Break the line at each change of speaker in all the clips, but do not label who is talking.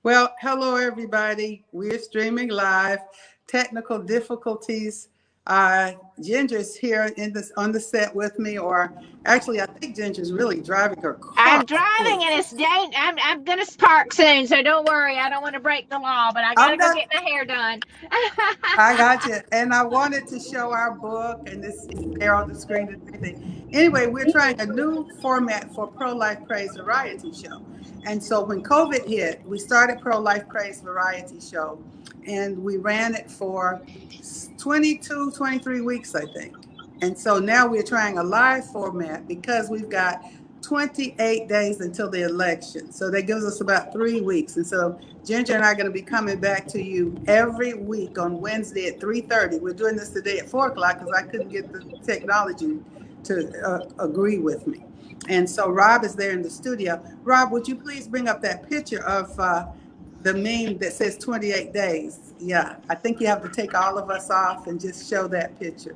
Well, hello everybody. We're streaming live. Technical difficulties. Ginger's here in this on the set with me, or actually, I think Ginger's really driving her car.
I'm driving and it's dang. I'm gonna park soon, so don't worry. I don't want to break the law, but I
I'm
gotta go
not.
get my hair done.
I got you. And I wanted to show our book, and this is there on the screen and everything. Anyway, we're trying a new format for Pro-Life Praise Variety Show. And so when COVID hit, we started Pro-Life Praise Variety Show, and we ran it for 22, 23 weeks, I think. And so now we're trying a live format because we've got 28 days until the election. So that gives us about 3 weeks. And so Ginger and I are going to be coming back to you every week on Wednesday at 3:30. We're doing this today at 4 o'clock because I couldn't get the technology to agree with me. And so Rob is there in the studio. Rob, would you please bring up that picture of the meme that says 28 days? Yeah, I think you have to take all of us off and just show that picture.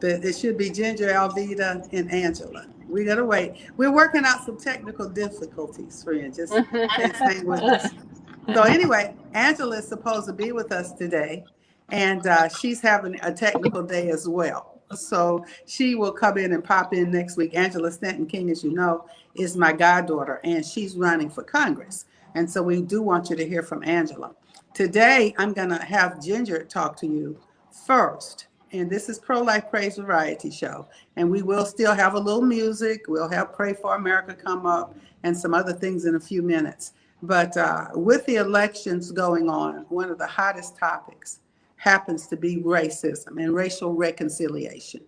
It should be Ginger, Alveda, and Angela. We gotta wait. We're working out some technical difficulties, friend. Just hang with us. So anyway, Angela is supposed to be with us today, and she's having a technical day as well. So she will come in and pop in next week. Angela Stanton King, as you know, is my goddaughter, and she's running for Congress. And so we do want you to hear from Angela. Today, I'm gonna have Ginger talk to you first. And this is Pro-Life Praise Variety Show. And we will still have a little music. We'll have Pray for America come up and some other things in a few minutes. But with the elections going on, one of the hottest topics happens to be racism and racial reconciliation.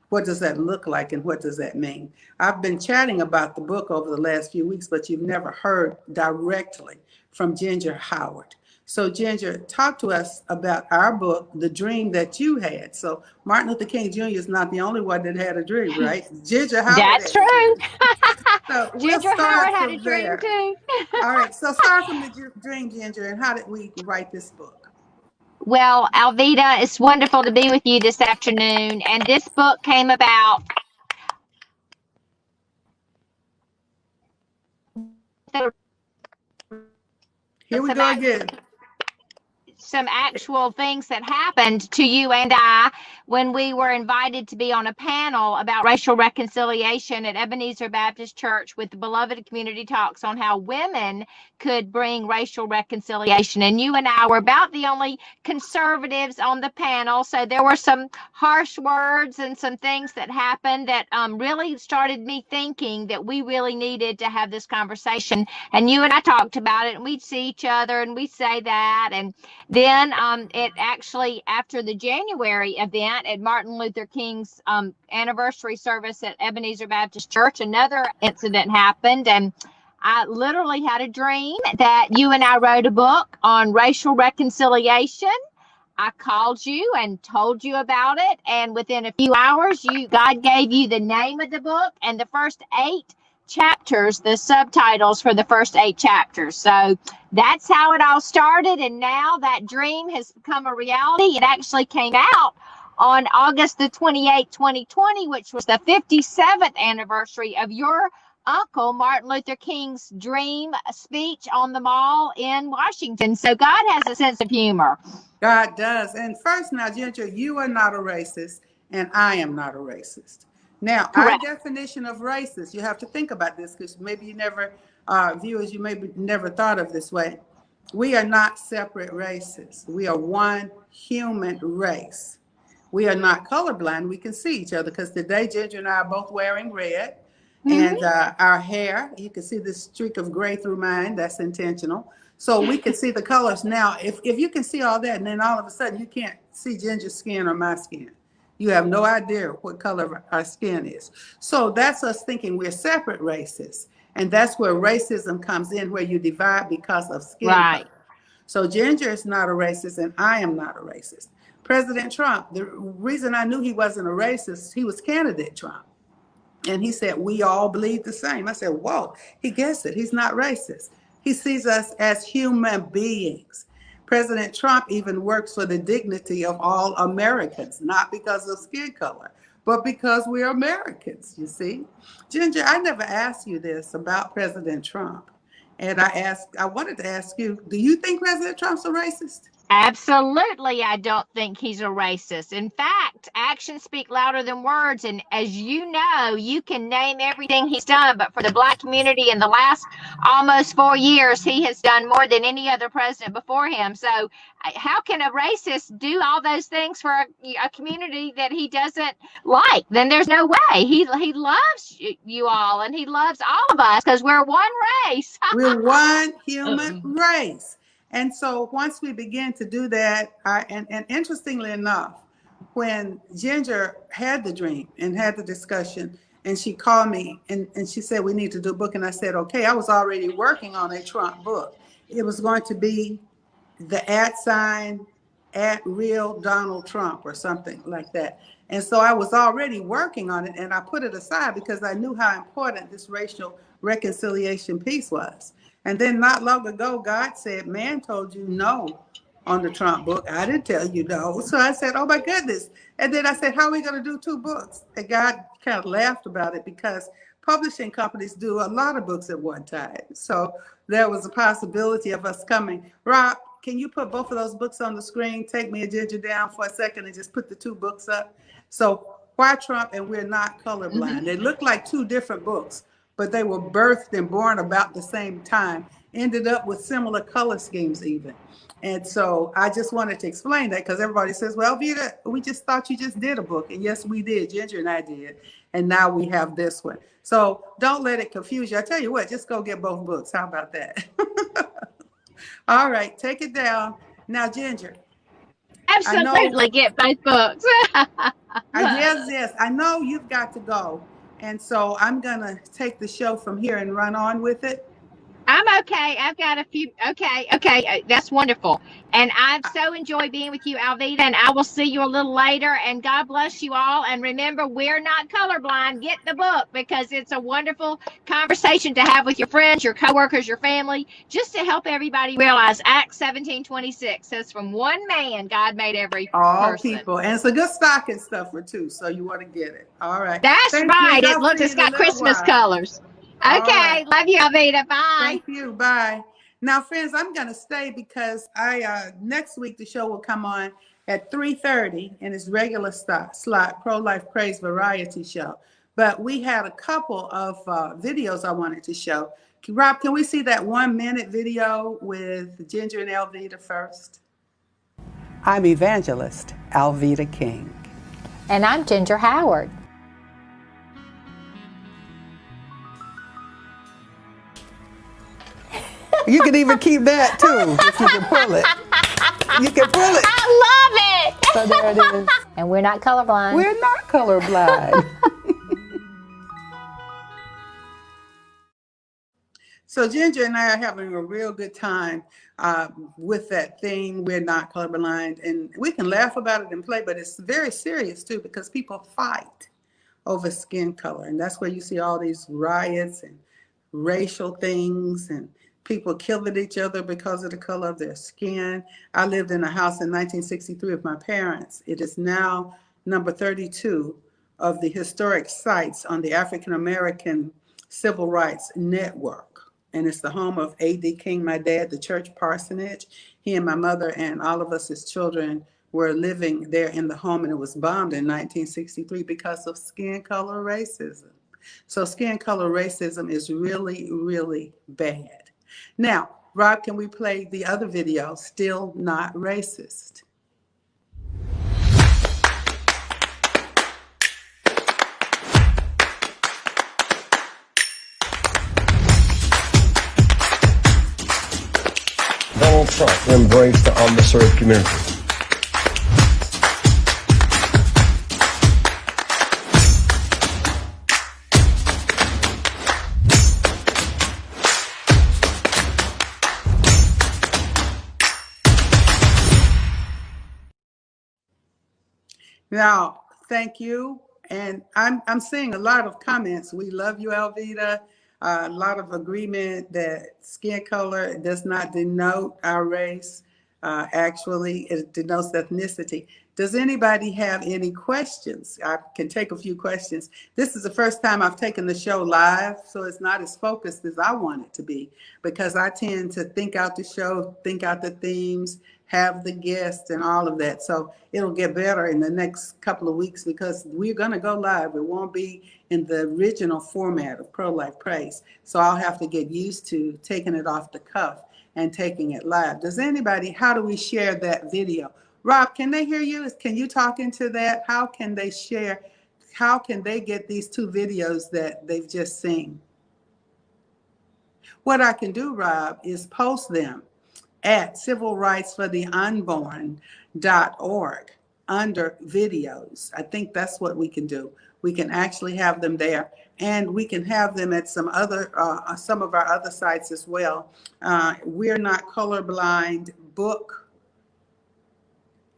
What does that look like and what does that mean? I've been chatting about the book over the last few weeks, but you've never heard directly from Ginger Howard. So Ginger, talk to us about our book, The Dream That You Had. So Martin Luther King Jr. is not the only one that had a dream, right? Ginger Howard
That's
had a
true.
dream. So we'll
Ginger Howard
start
had a
from
dream
there.
too.
All right, so start from the dream, Ginger, and how did we write this book?
Well, Alveda, it's wonderful to be with you this afternoon. And this book came about.
Here we go again.
Some actual things that happened to you and I when we were invited to be on a panel about racial reconciliation at Ebenezer Baptist Church with the Beloved Community Talks on how women could bring racial reconciliation. And you and I were about the only conservatives on the panel. So there were some harsh words and some things that happened that really started me thinking that we really needed to have this conversation. And you and I talked about it, and we'd see each other and we'd say that. And then it actually, after the January event at Martin Luther King's anniversary service at Ebenezer Baptist Church, another incident happened. And I literally had a dream that you and I wrote a book on racial reconciliation. I called you and told you about it. And within a few hours, God gave you the name of the book and the first 8 chapters, the subtitles for the first 8 chapters. So that's how it all started. And now that dream has become a reality. It actually came out on August the 28th, 2020, which was the 57th anniversary of your uncle Martin Luther King's dream speech on the Mall in Washington. So God has a sense of humor.
God does. And first now, Ginger, you are not a racist and I am not a racist. Now,
Correct.
Our definition of racist, you have to think about this because maybe you never, viewers, you maybe never thought of this way. We are not separate races. We are one human race. We are not colorblind. We can see each other because today Ginger and I are both wearing red. And our hair, you can see this streak of gray through mine. That's intentional. So we can see the colors. Now, if you can see all that, and then all of a sudden you can't see Ginger's skin or my skin. You have no idea what color our skin is. So that's us thinking we're separate races. And that's where racism comes in, where you divide because of skin color. So Ginger is not a racist and I am not a racist. President Trump, the reason I knew he wasn't a racist, he was candidate Trump. And he said, we all bleed the same. I said, whoa, he gets it. He's not racist. He sees us as human beings. President Trump even works for the dignity of all Americans, not because of skin color, but because we're Americans, you see. Ginger, I never asked you this about President Trump. And I wanted to ask you, do you think President Trump's a racist?
Absolutely, I don't think he's a racist. In fact, actions speak louder than words. And as you know, you can name everything he's done, but for the Black community in the last almost 4 years, he has done more than any other president before him. So, how can a racist do all those things for a community that he doesn't like? Then there's no way. He loves you all, and he loves all of us because we're one race.
We're one human race. And so once we begin to do that, and interestingly enough, when Ginger had the dream and had the discussion, and she called me and she said, we need to do a book. And I said, okay, I was already working on a Trump book. It was going to be the @real Donald Trump or something like that. And so I was already working on it, and I put it aside because I knew how important this racial reconciliation piece was. And then not long ago, God said, man told you no on the Trump book. I didn't tell you no. So I said, oh my goodness. And then I said, how are we going to do 2 books? And God kind of laughed about it because publishing companies do a lot of books at one time. So there was a possibility of us coming. Rob, can you put both of those books on the screen? Take me and Ginger down for a second and just put the 2 books up. So Why Trump and We're Not Colorblind. They look like 2 different books, but they were birthed and born about the same time, ended up with similar color schemes even. And so I just wanted to explain that because everybody says, well, Alveda, we just thought you just did a book. And yes, we did. Ginger and I did. And now we have this one. So don't let it confuse you. I tell you what, just go get both books. How about that? All right, take it down. Now, Ginger.
Absolutely, get both books.
Yes. I know you've got to go. And so I'm going to take the show from here and run on with it.
I'm okay. I've got a few. Okay. That's wonderful. And I've so enjoyed being with you, Alveda, and I will see you a little later. And God bless you all. And remember, we're not colorblind. Get the book because it's a wonderful conversation to have with your friends, your coworkers, your family, just to help everybody realize Acts 17:26 says, from one man, God made every
all
person.
People. And it's a good stocking stuffer, too. So you want to get it. All right.
That's right. It's got Christmas colors. Okay, right. Love you, Alveda. Bye.
Thank you. Bye. Now, friends, I'm going to stay because next week the show will come on at 3:30 in its regular slot, Prolife Praise Variety Show. But we had a couple of videos I wanted to show. Rob, can we see that 1-minute video with Ginger and Alveda first? I'm Evangelist Alveda King.
And I'm Ginger Howard.
You can even keep that too, if you can pull it. You can pull it.
I love it.
So there it is.
And we're not colorblind.
We're not colorblind. So Ginger and I are having a real good time with that theme, We're Not Colorblind. And we can laugh about it and play, but it's very serious too because people fight over skin color. And that's where you see all these riots and racial things and people killing each other because of the color of their skin. I lived in a house in 1963 with my parents. It is now number 32 of the historic sites on the African American Civil Rights Network. And it's the home of A.D. King, my dad, the church parsonage. He and my mother and all of us as children were living there in the home, and it was bombed in 1963 because of skin color racism. So skin color racism is really, really bad. Now, Rob, can we play the other video, Still Not Racist?
Donald Trump embraced the underserved community.
Now, thank you. And I'm seeing a lot of comments. We love you, Alveda. A lot of agreement that skin color does not denote our race. Actually, it denotes ethnicity. Does anybody have any questions? I can take a few questions. This is the first time I've taken the show live, so it's not as focused as I want it to be, because I tend to think out the show, think out the themes, have the guests and all of that. So it'll get better in the next couple of weeks because we're going to go live. It won't be in the original format of Prolife Praise. So I'll have to get used to taking it off the cuff and taking it live. Does anybody, how do we share that video? Rob, can they hear you? Can you talk into that? How can they share? How can they get these two videos that they've just seen? What I can do, Rob, is post them at civilrightsfortheunborn.org under videos. I think that's what we can do. We can actually have them there, and we can have them at some of our other sites as well. We're Not Colorblind book.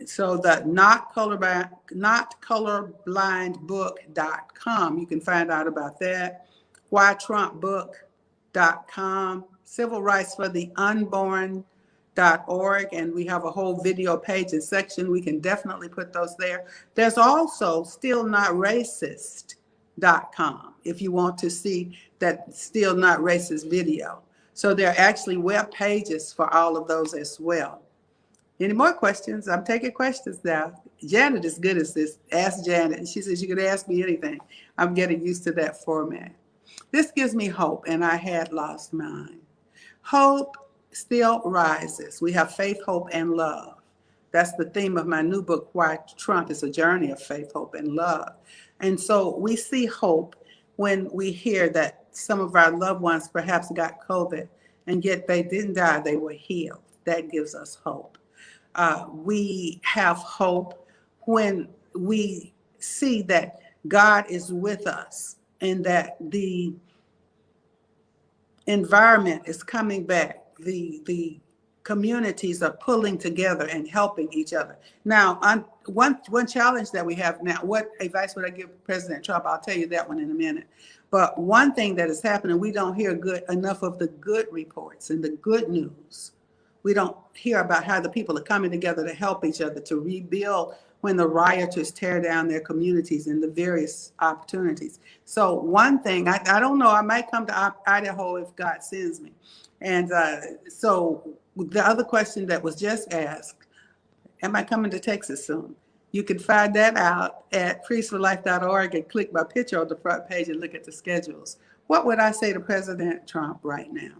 So the notcolorblindbook.com, you can find out about that. whytrumpbook.com, civilrightsfortheunborn.org, and we have a whole video page and section. We can definitely put those there. There's also stillnotracist.com if you want to see that Still Not Racist video. So there are actually web pages for all of those as well. Any more questions? I'm taking questions now. Janet is good at this. Ask Janet. She says you could ask me anything. I'm getting used to that format. This gives me hope, and I had lost mine. Hope still rises. We have faith, hope, and love. That's the theme of my new book, Why Trump is a Journey of Faith, Hope, and Love. And so we see hope when we hear that some of our loved ones perhaps got COVID, and yet they didn't die, they were healed. That gives us hope. We have hope when we see that God is with us and that the environment is coming back. The communities are pulling together and helping each other. Now, one challenge that we have now, what advice would I give President Trump? I'll tell you that one in a minute. But one thing that is happening, we don't hear enough of the good reports and the good news. We don't hear about how the people are coming together to help each other, to rebuild when the rioters tear down their communities and the various opportunities. So one thing, I don't know, I might come to Idaho if God sends me. And so the other question that was just asked, am I coming to Texas soon? You can find that out at priestforlife.org and click my picture on the front page and look at the schedules. What would I say to President Trump right now?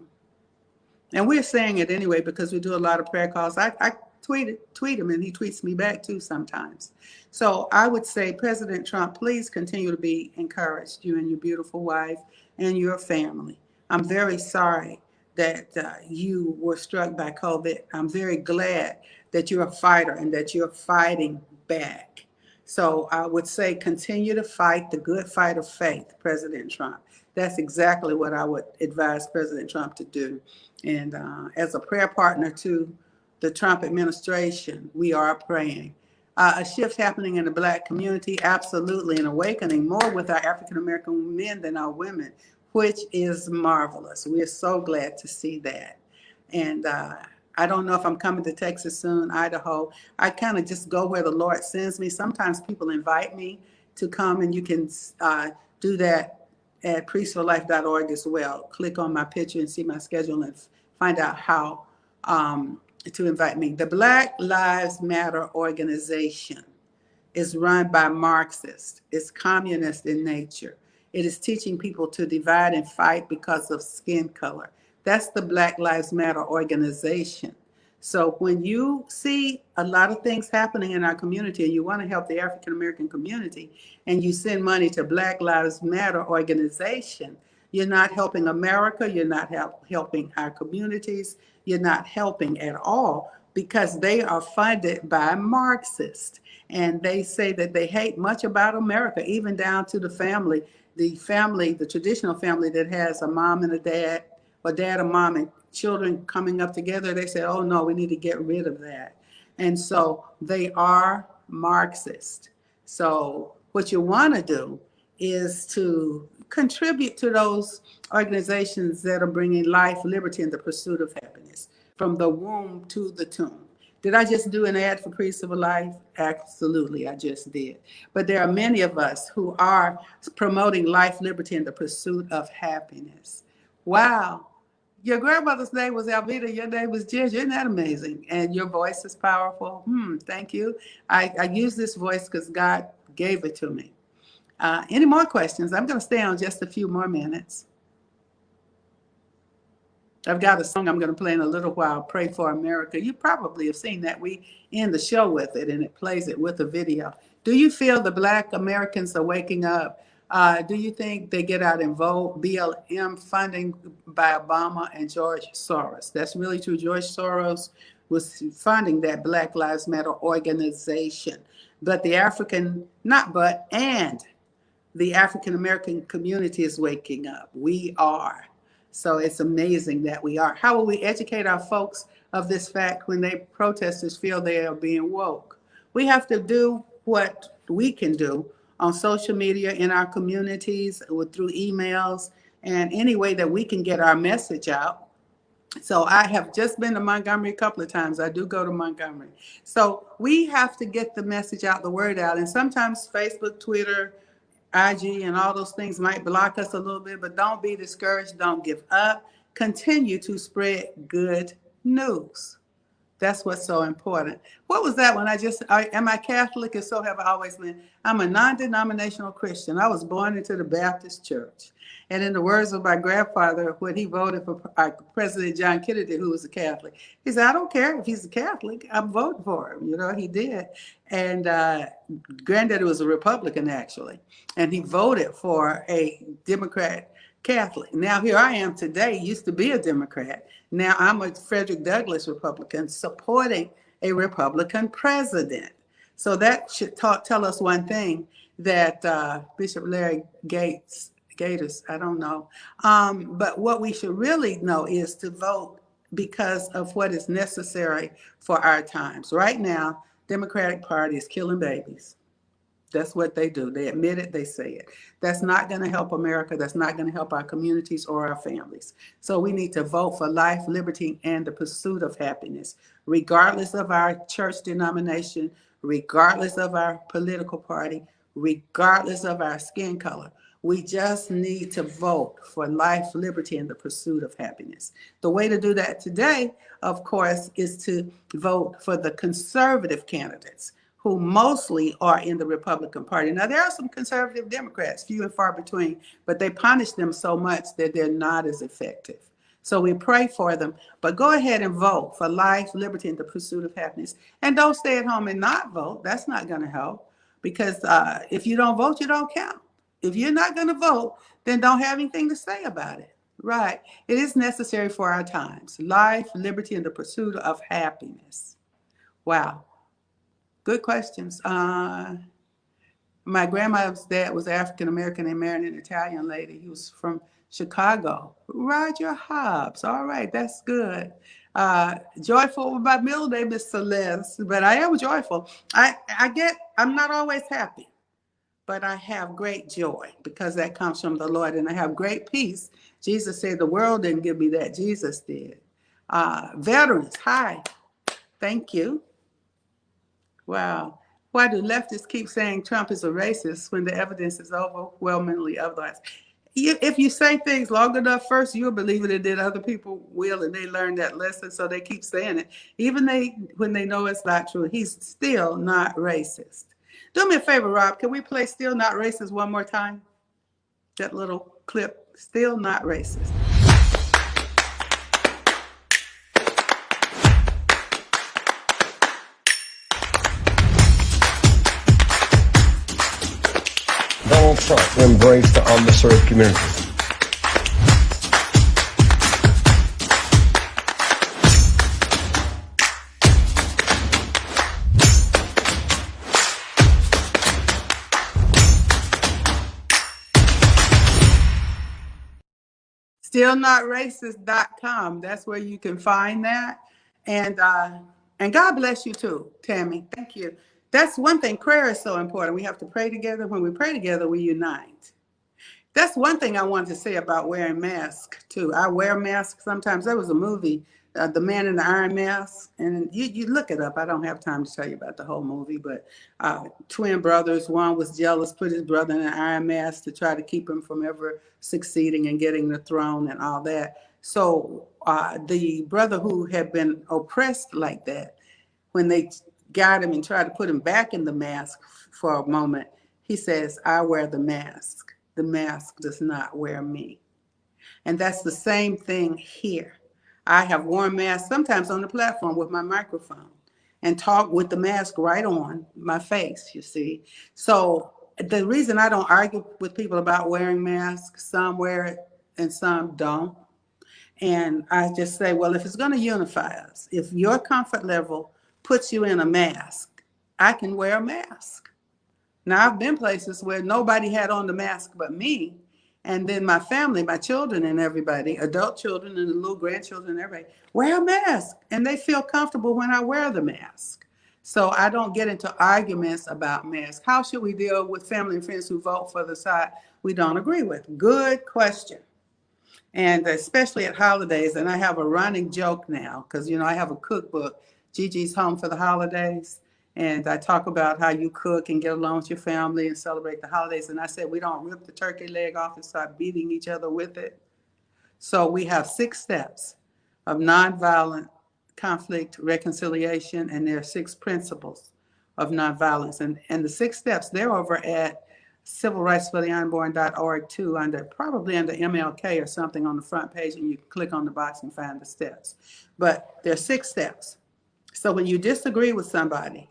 And we're saying it anyway because we do a lot of prayer calls. I tweet him and he tweets me back too sometimes. So I would say, President Trump, please continue to be encouraged, you and your beautiful wife and your family. I'm very sorry that you were struck by COVID. I'm very glad that you're a fighter and that you're fighting back. So I would say continue to fight the good fight of faith, President Trump. That's exactly what I would advise President Trump to do. And as a prayer partner to the Trump administration, we are praying. A shift happening in the Black community, absolutely, an awakening more with our African-American men than our women, which is marvelous. We are so glad to see that. And I don't know if I'm coming to Texas soon, Idaho. I kind of just go where the Lord sends me. Sometimes people invite me to come, and you can do that at priestforlife.org as well. Click on my picture and see my schedule and find out how to invite me. The Black Lives Matter organization is run by Marxists. It's communist in nature. It is teaching people to divide and fight because of skin color. That's the Black Lives Matter organization. So when you see a lot of things happening in our community and you want to help the African American community and you send money to Black Lives Matter organization, you're not helping America, you're not helping our communities, you're not helping at all because they are funded by Marxists. And they say that they hate much about America, even down to the family, the traditional family that has a mom and a dad, or dad and mom and children coming up together. They say, oh no, we need to get rid of that. And so they are Marxist. So what you want to do is to contribute to those organizations that are bringing life, liberty, and the pursuit of happiness from the womb to the tomb. Did I just do an ad for Priest of Life? Absolutely, I just did. But there are many of us who are promoting life, liberty, and the pursuit of happiness. Wow. Your grandmother's name was Alveda. Your name was Ginger. Isn't that amazing? And your voice is powerful. Thank you. I use this voice because God gave it to me. Any more questions? I'm going to stay on just a few more minutes. I've got a song I'm going to play in a little while, Pray for America. You probably have seen that. We end the show with it, and it plays it with a video. Do you feel the Black Americans are waking up? Do you think they get out and vote? BLM funding by Obama and George Soros. That's really true. George Soros was funding that Black Lives Matter organization. But the the African American community is waking up. We are. So it's amazing that we are. How will we educate our folks of this fact when protesters feel they are being woke? We have to do what we can do on social media, in our communities, through emails, and any way that we can get our message out. So I have just been to Montgomery a couple of times. I do go to Montgomery. So we have to get the message out, the word out. And sometimes Facebook, Twitter, IG, and all those things might block us a little bit, but don't be discouraged. Don't give up. Continue to spread good news. That's what's so important. What was that one? Am I Catholic? And so have I always been. I'm a non-denominational Christian. I was born into the Baptist church. And in the words of my grandfather, when he voted for President John Kennedy, who was a Catholic, he said, I don't care if he's a Catholic, I'm voting for him. You know, he did. And Granddaddy was a Republican, actually. And he voted for a Democrat Catholic. Now here I am today, used to be a Democrat. Now I'm a Frederick Douglass Republican supporting a Republican president. So that should tell us one thing, that Bishop Larry Gators, I don't know. But what we should really know is to vote because of what is necessary for our times. Right now, Democratic Party is killing babies. That's what they do. They admit it, they say it. That's not going to help America. That's not going to help our communities or our families. So we need to vote for life, liberty, and the pursuit of happiness, regardless of our church denomination, regardless of our political party, regardless of our skin color. We just need to vote for life, liberty, and the pursuit of happiness. The way to do that today, of course, is to vote for the conservative candidates, who mostly are in the Republican Party. Now, there are some conservative Democrats, few and far between, but they punish them so much that they're not as effective. So we pray for them, but go ahead and vote for life, liberty, and the pursuit of happiness. And don't stay at home and not vote. That's not going to help, because if you don't vote, you don't count. If you're not going to vote, then don't have anything to say about it. Right. It is necessary for our times. Life, liberty, and the pursuit of happiness. Wow. Good questions. My grandmother's dad was African-American and married an Italian lady. He was from Chicago. Roger Hobbs. All right, that's good. Joyful, my middle name is Celeste, but I am joyful. I'm not always happy, but I have great joy because that comes from the Lord, and I have great peace. Jesus said the world didn't give me that. Jesus did. Veterans, hi. Thank you. Wow. Why do leftists keep saying Trump is a racist when the evidence is overwhelmingly otherwise? If you say things long enough, first you'll believe it, and then other people will, and they learn that lesson, so they keep saying it. Even when they know it's not true, he's still not racist. Do me a favor, Rob. Can we play Still Not Racist one more time? That little clip, Still Not Racist.
Donald Trump embraced the underserved community.
Stillnotracist.com. That's where you can find that. And God bless you too, Tammy. Thank you. That's one thing. Prayer is so important. We have to pray together. When we pray together, we unite. That's one thing I wanted to say about wearing masks too. I wear masks sometimes. There was a movie, The Man in the Iron Mask, and you look it up. I don't have time to tell you about the whole movie, but twin brothers, one was jealous, put his brother in an iron mask to try to keep him from ever succeeding and getting the throne and all that. So the brother who had been oppressed like that, when they got him and tried to put him back in the mask for a moment, he says, I wear the mask. The mask does not wear me. And that's the same thing here. I have worn masks sometimes on the platform with my microphone and talk with the mask right on my face, you see. So the reason I don't argue with people about wearing masks, some wear it and some don't. And I just say, well, if it's going to unify us, if your comfort level puts you in a mask, I can wear a mask. Now, I've been places where nobody had on the mask but me. And then my family, my children and everybody, adult children and the little grandchildren and everybody, wear a mask. And they feel comfortable when I wear the mask. So I don't get into arguments about masks. How should we deal with family and friends who vote for the side we don't agree with? Good question. And especially at holidays, and I have a running joke now, because, you know, I have a cookbook, Gigi's Home for the Holidays. And I talk about how you cook and get along with your family and celebrate the holidays. And I said, we don't rip the turkey leg off and start beating each other with it. So we have 6 steps of nonviolent conflict reconciliation, and there are 6 principles of nonviolence. And the 6 steps, they're over at civilrightsfortheunborn.org too, probably under MLK or something on the front page, and you can click on the box and find the steps. But there are 6 steps. So when you disagree with somebody,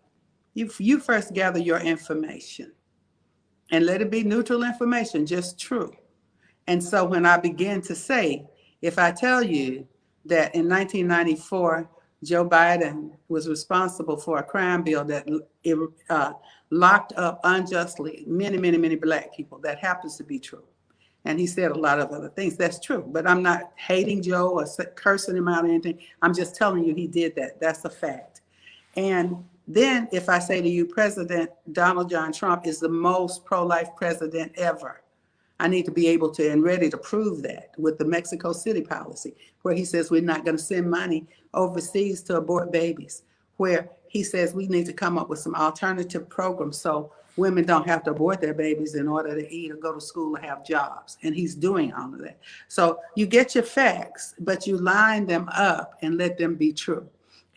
you first gather your information and let it be neutral information, just true. And so when I begin to say, if I tell you that in 1994, Joe Biden was responsible for a crime bill that locked up unjustly many, many, many Black people, that happens to be true. And he said a lot of other things. That's true. But I'm not hating Joe or cursing him out or anything. I'm just telling you he did that. That's a fact. And then if I say to you, President Donald John Trump is the most pro-life president ever, I need to be able to and ready to prove that with the Mexico City policy, where he says we're not going to send money overseas to abort babies, where he says we need to come up with some alternative programs so women don't have to abort their babies in order to eat or go to school or have jobs. And he's doing all of that. So you get your facts, but you line them up and let them be true.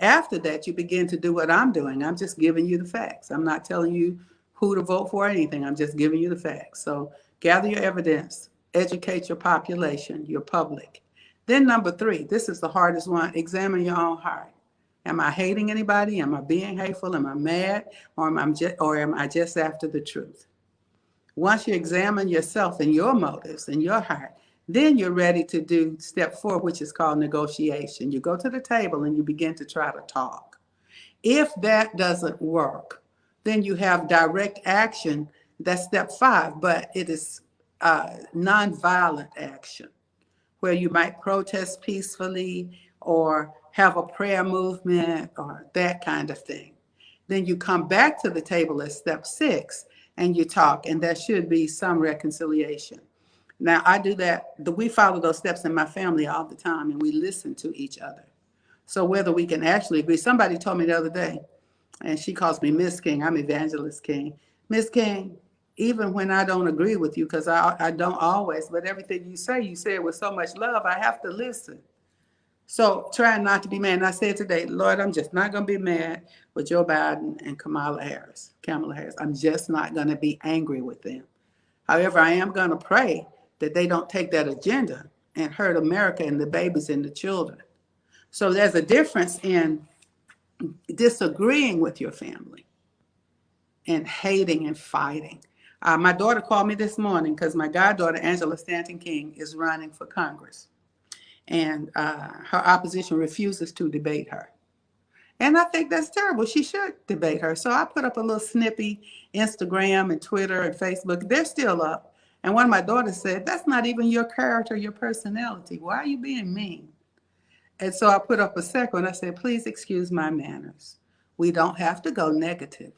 After that, you begin to do what I'm doing. I'm just giving you the facts. I'm not telling you who to vote for or anything. I'm just giving you the facts. So gather your evidence, educate your population, your public. Then number 3, this is the hardest one, examine your own heart. Am I hating anybody? Am I being hateful? Am I mad? Or am I just after the truth? Once you examine yourself and your motives and your heart, then you're ready to do step 4, which is called negotiation. You go to the table and you begin to try to talk. If that doesn't work, then you have direct action. That's step 5, but it is nonviolent action, where you might protest peacefully or have a prayer movement or that kind of thing. Then you come back to the table at step 6 and you talk, and there should be some reconciliation. Now, I do that. We follow those steps in my family all the time, and we listen to each other. So whether we can actually agree, somebody told me the other day, and she calls me Miss King, I'm Evangelist King. Miss King, even when I don't agree with you, because I don't always, but everything you say it with so much love, I have to listen. So trying not to be mad. And I said today, Lord, I'm just not going to be mad with Joe Biden and Kamala Harris. I'm just not going to be angry with them. However, I am going to pray that they don't take that agenda and hurt America and the babies and the children. So there's a difference in disagreeing with your family and hating and fighting. My daughter called me this morning because my goddaughter, Evangelist Alveda King, is running for Congress. And her opposition refuses to debate her. And I think that's terrible. She should debate her. So I put up a little snippy, Instagram and Twitter and Facebook. They're still up. And one of my daughters said, that's not even your character, your personality. Why are you being mean? And so I put up a second one. I said, please excuse my manners. We don't have to go negative.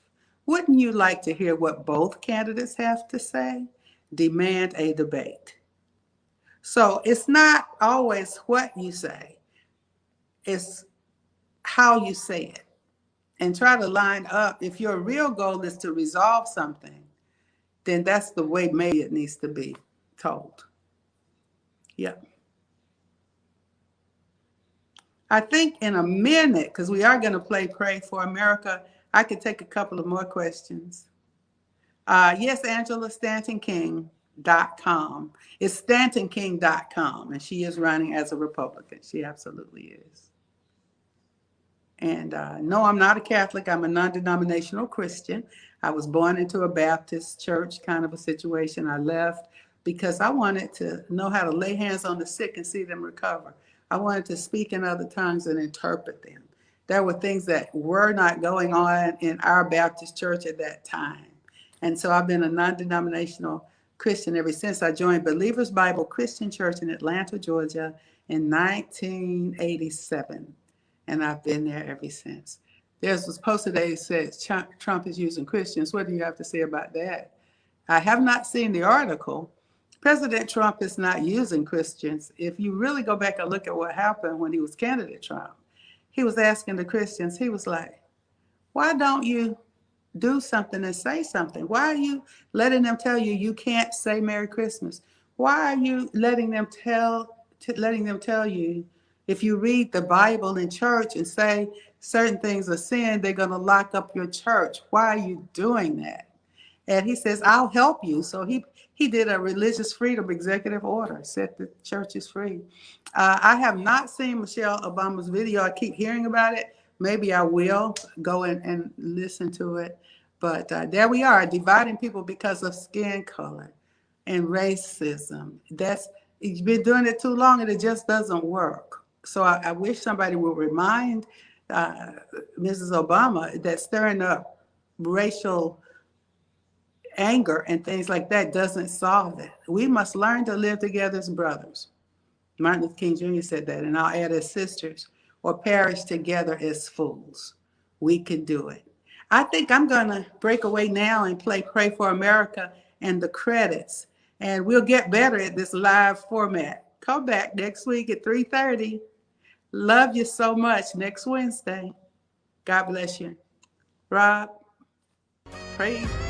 Wouldn't you like to hear what both candidates have to say? demand a debate. So it's not always what you say, it's how you say it. And try to line up. If your real goal is to resolve something, then that's the way maybe it needs to be told. Yep. I think in a minute, because we are going to play Pray for America, I could take a couple of more questions. Yes, Angela, StantonKing.com. It's StantonKing.com, and she is running as a Republican. She absolutely is. And no, I'm not a Catholic. I'm a non-denominational Christian. I was born into a Baptist church kind of a situation. I left because I wanted to know how to lay hands on the sick and see them recover. I wanted to speak in other tongues and interpret them. There were things that were not going on in our Baptist church at that time. And so I've been a non-denominational Christian ever since. I joined Believers Bible Christian Church in Atlanta, Georgia in 1987. And I've been there ever since. There's this post today that says Trump is using Christians. What do you have to say about that? I have not seen the article. President Trump is not using Christians. If you really go back and look at what happened when he was candidate Trump, he was asking the Christians, he was like, why don't you do something and say something? Why are you letting them tell you you can't say Merry Christmas? Why are you letting them tell you if you read the Bible in church and say certain things are sin, they're going to lock up your church? Why are you doing that? And he says, I'll help you. So he did a religious freedom executive order, set the churches free. I have not seen Michelle Obama's video. I keep hearing about it. Maybe I will go and listen to it. But there we are, dividing people because of skin color and racism. You've been doing it too long and it just doesn't work. So I wish somebody would remind Mrs. Obama that stirring up racial anger and things like that doesn't solve it. We must learn to live together as brothers. Martin Luther King Jr. said that, and I'll add as sisters, or perish together as fools. We can do it. I think I'm going to break away now and play Pray for America and the credits, and we'll get better at this live format. Come back next week at 3:30. Love you so much. Next Wednesday. God bless you. Rob, praise.